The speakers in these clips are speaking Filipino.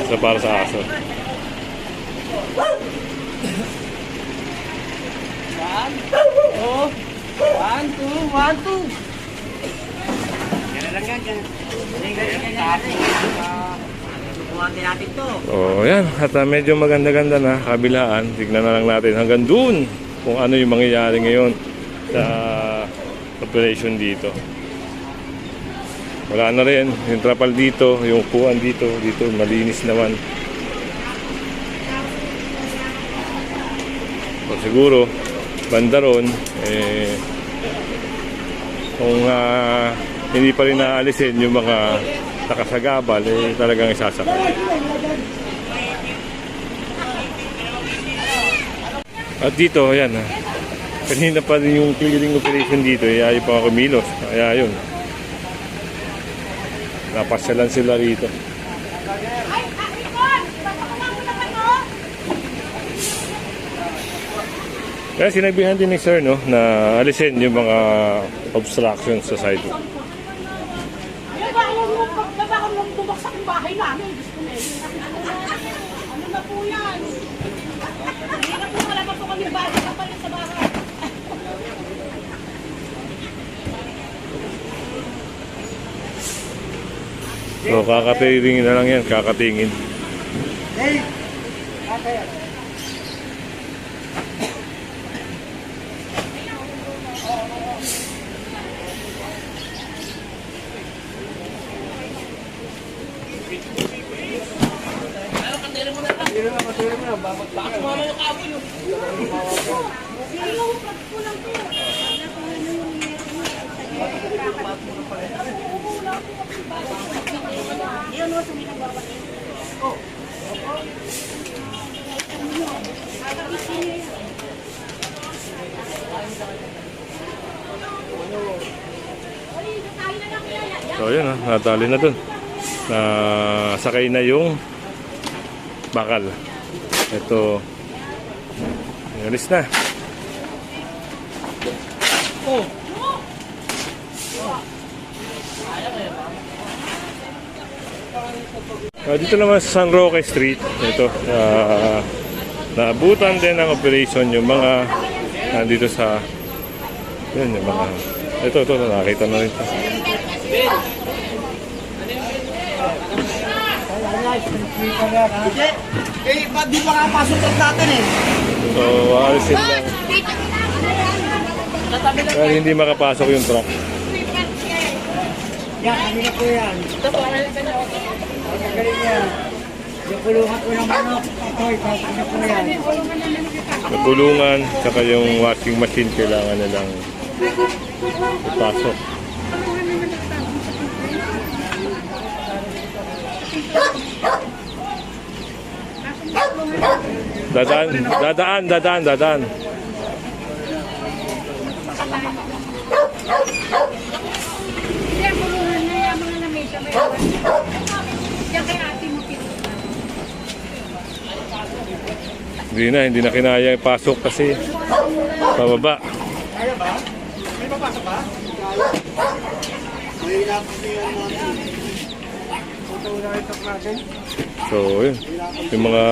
So para sa aso. One, two. Yan lang yan. Buhatin natin to. So yan, at medyo maganda-ganda na kabilaan. Tignan na lang natin hanggang dun kung ano yung mangyayari ngayon sa operation dito. Wala na rin yung trapal dito, yung upuan dito malinis naman. So siguro banda ron kung hindi pa rin naalisin yung mga nakasagabal, talagang isasakay. At dito, ayan, kanina pa rin yung clearing operation dito, ayaw pa ako kumilos. Kaya yun, napasyalan sila rito. Kaya sinabihan din ni Sir, no, na alisin yung mga obstructions sa sidewalk. Baka mong bumagsak yung bahay namin. Ano na po yan? Hindi na po, wala pa po kami bahay kapalit sa bahay. So kakatingin na lang yan, kakatingin. Hey! Okay. So yun, natali na dun. Sakay na yung bakal. Ito, alis na. Dito naman sa San Roque Street, ito, naabutan din ng operation yung mga nandito sa, yun, yung mga, ito, nakakita na rin ito. Ba't di pa kapasok ang natin eh? So, alisin lang. Kaya hindi makapasok yung truck. Yan, kami na po yan. Pagkakalin yan. Yung kulungan ko ng manok. Ito'y, kami na po yan. Nagulungan, saka yung washing machine kailangan na lang ipasok. Dadaan. Hindi, kulungan na yung mga lamesa. Diyan kay ate mo pinuha. Hindi na kinaya ipasok kasi pababa. Kaya ba? May papasok ba? May napasiyan natin. Ito na itok natin. So, yun. Yung mga...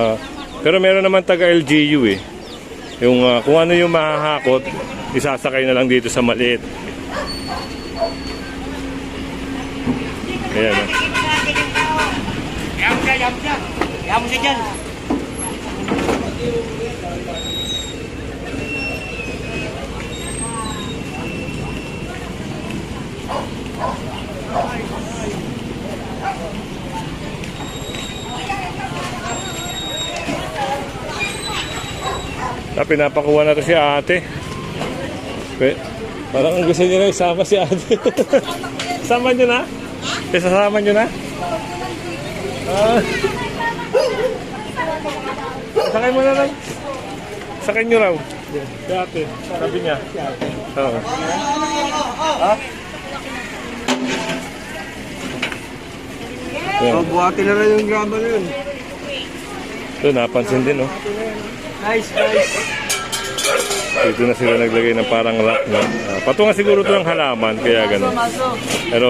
Pero meron naman taga LGU eh. Yung kung ano yung mahahakot, isasakay na lang dito sa maliit. Ayan. Yam siya dyan. Pinapakuha na ito si ate. Parang ang gusto niyo na isama si ate. Sama niyo na? Isasama niyo na? Sakay mo na lang. Sakay niyo raw. Si ate. Sabi niya. Oo. Ha? Oh, buhatin na rin yung graba na yun. Ito, napansin din, oh. Nice. Dito na sila naglagay ng parang rack, no? Patungan siguro ito ng halaman, kaya gano'n. Pero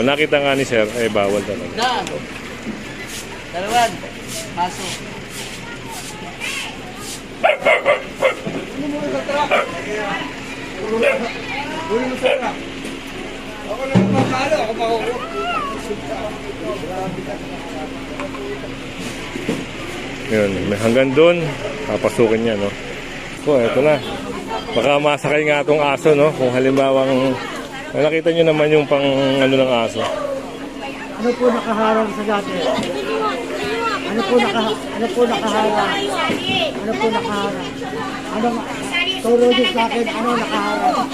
nakita nga ni Sir, eh bawal talaga. Dalawan. Maso. Ako na magmamalo. Ako makukuha. Yun, may hanggang doon, papasukin niya, no? So, eto na. Baka masakay nga itong aso, no? Kung halimbawang, nakita nyo naman yung pang ano ng aso. Ano po nakaharang sa dati? Ano po nakaharang? Ano po nakaharang? Ano turo niyo sa akin, ano nakaharang?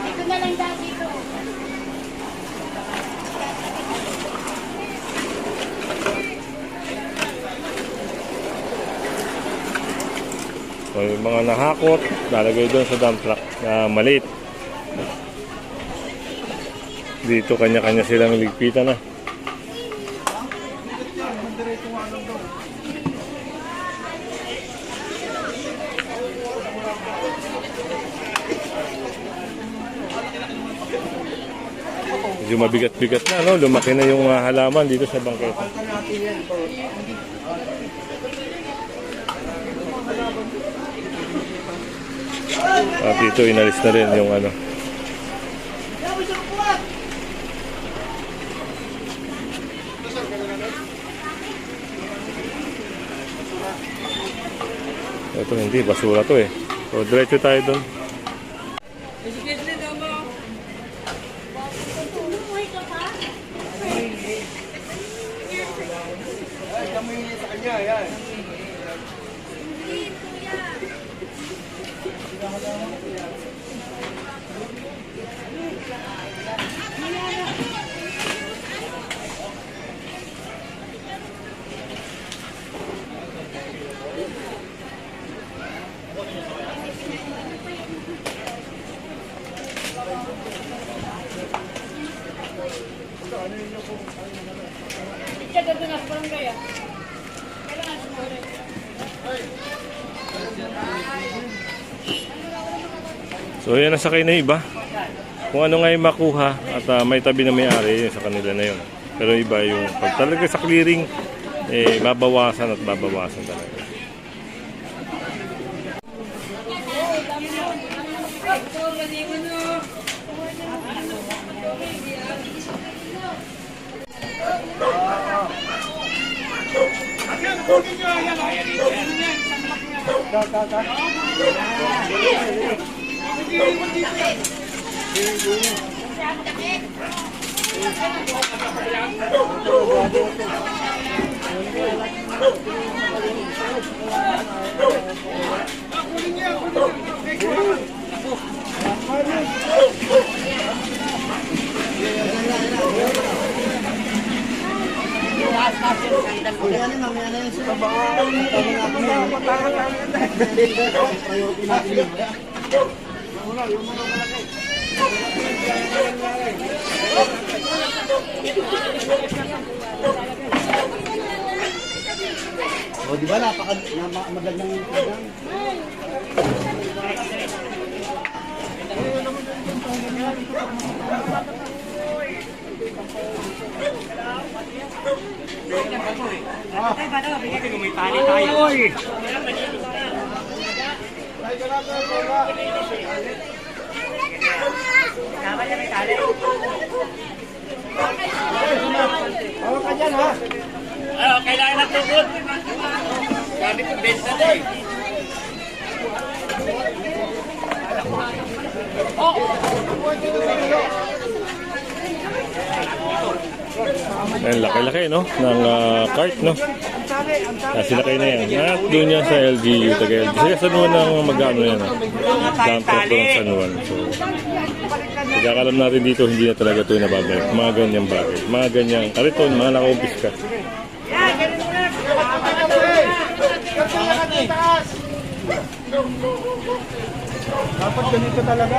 Ito na lang dati ko. So, yung mga nahakot, lalagay doon sa dump truck na maliit. Dito kanya-kanya silang ligpitan na. Medyo mabigat-bigat na, no? Lumaki na yung halaman dito sa bangketa. At dito inalis na rin yung ano. Ito hindi, basura to eh. So diretso tayo doon. Umuwi ka pa? Jaga doon ako parang kaya. Kailangan sumulit. So yan nasakay na iba. Kung ano nga yung makuha at may tabi na may-ari, yun sa kanila na yun. Pero iba yung pag talaga sa clearing, eh, babawasan at babawasan talaga. O di ba magandang program? Hawak ka dyan, ha? Kailangan na tukod. Sabi ko, benta na eh. Ayan, laki-laki, no? Ng cart, no? Sinakay na yan. At doon yan sa LGU, taga-LGU. Sa San Juan ng mag-ano yan, dump truck ko ng San Juan. So, pagkakalam natin dito, hindi na talaga ito nababalik. Mga ganyang bagay. Mga ganyang kariton, mga nakaubis ka. Dapat ganito talaga.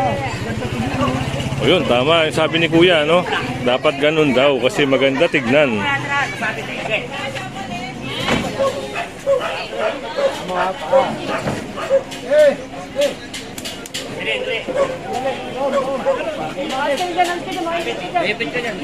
O yun, tama. Yung sabi ni Kuya, no? Dapat ganun daw kasi maganda tignan. Ipit ka dyan.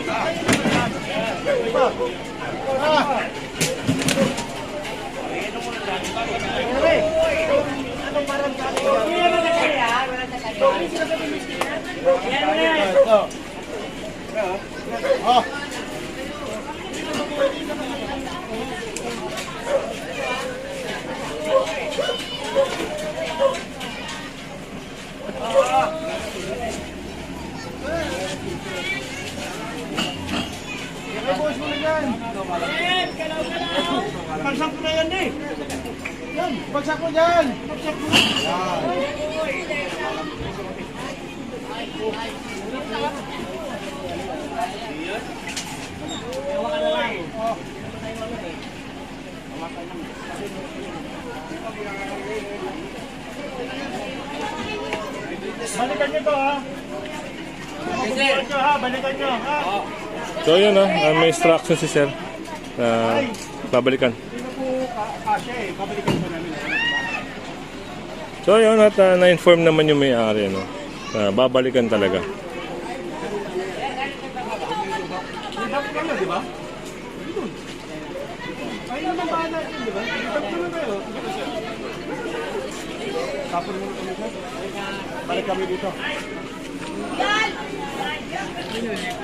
Bagsak ko na yan eh. Yan, bagsak ko dyan. Bagsak ko. Balikan nyo to ha. Balikan nyo ha, balikan nyo ha. So yun may instruction si sir. Babalikan. Hindi na po kasya eh, babalikan po namin. So yun at na-inform naman yung may-ari no. Babalikan talaga. Dapat ka na, di ba? Dito. Ayun naman ba natin, di ba? Dapat ka na tayo. Tapos mo kami sir. Balik kami dito.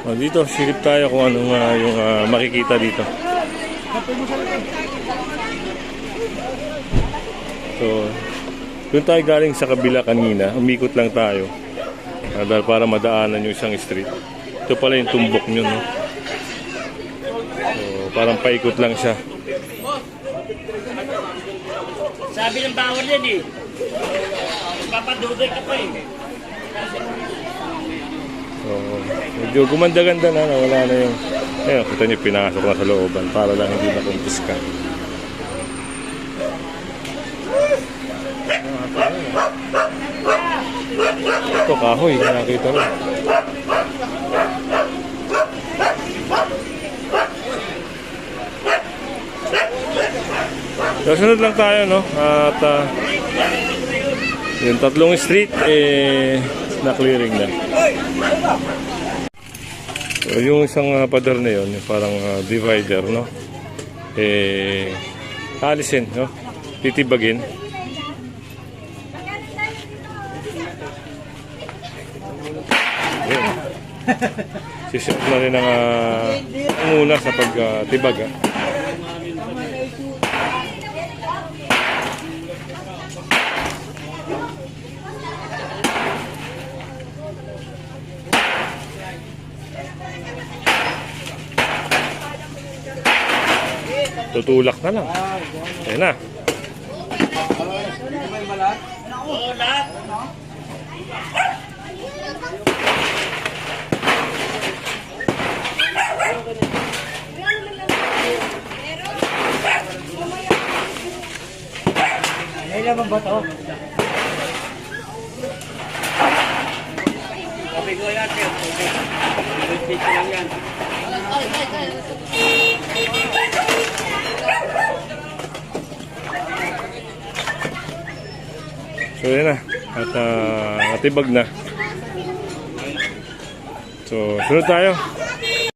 Dito, silip tayo kung anong yung makikita dito. Tapos mo sa likod. So, doon tayo galing sa kabila kanina. Umikot lang tayo. Dahil para madaanan yung isang street. Ito pala yung tumbok nyo, no? So, parang paikot lang siya. Sabi ng bawal yan eh. Papadudoy ka pa eh. So, medyo gumanda-ganda na. Wala na yung... Ayun, kita nyo pinasok na sa looban para lang hindi na kumpiska. Ito kahoy, nakita rin. Kasunod lang tayo, no? At yung tatlong street, na-clearing na. So, yung isang pader na yun, yung parang divider, no? Alisin, no? Titibagin. Ayan. Sisip na rin ang muna sa pagtibag. Tutulak na lang. Ayan na. Oo, lahat. Ay naman ba to? Sabi ko yan, sir. Dito lang yan. So yan na. At natibag na. So sunod tayo.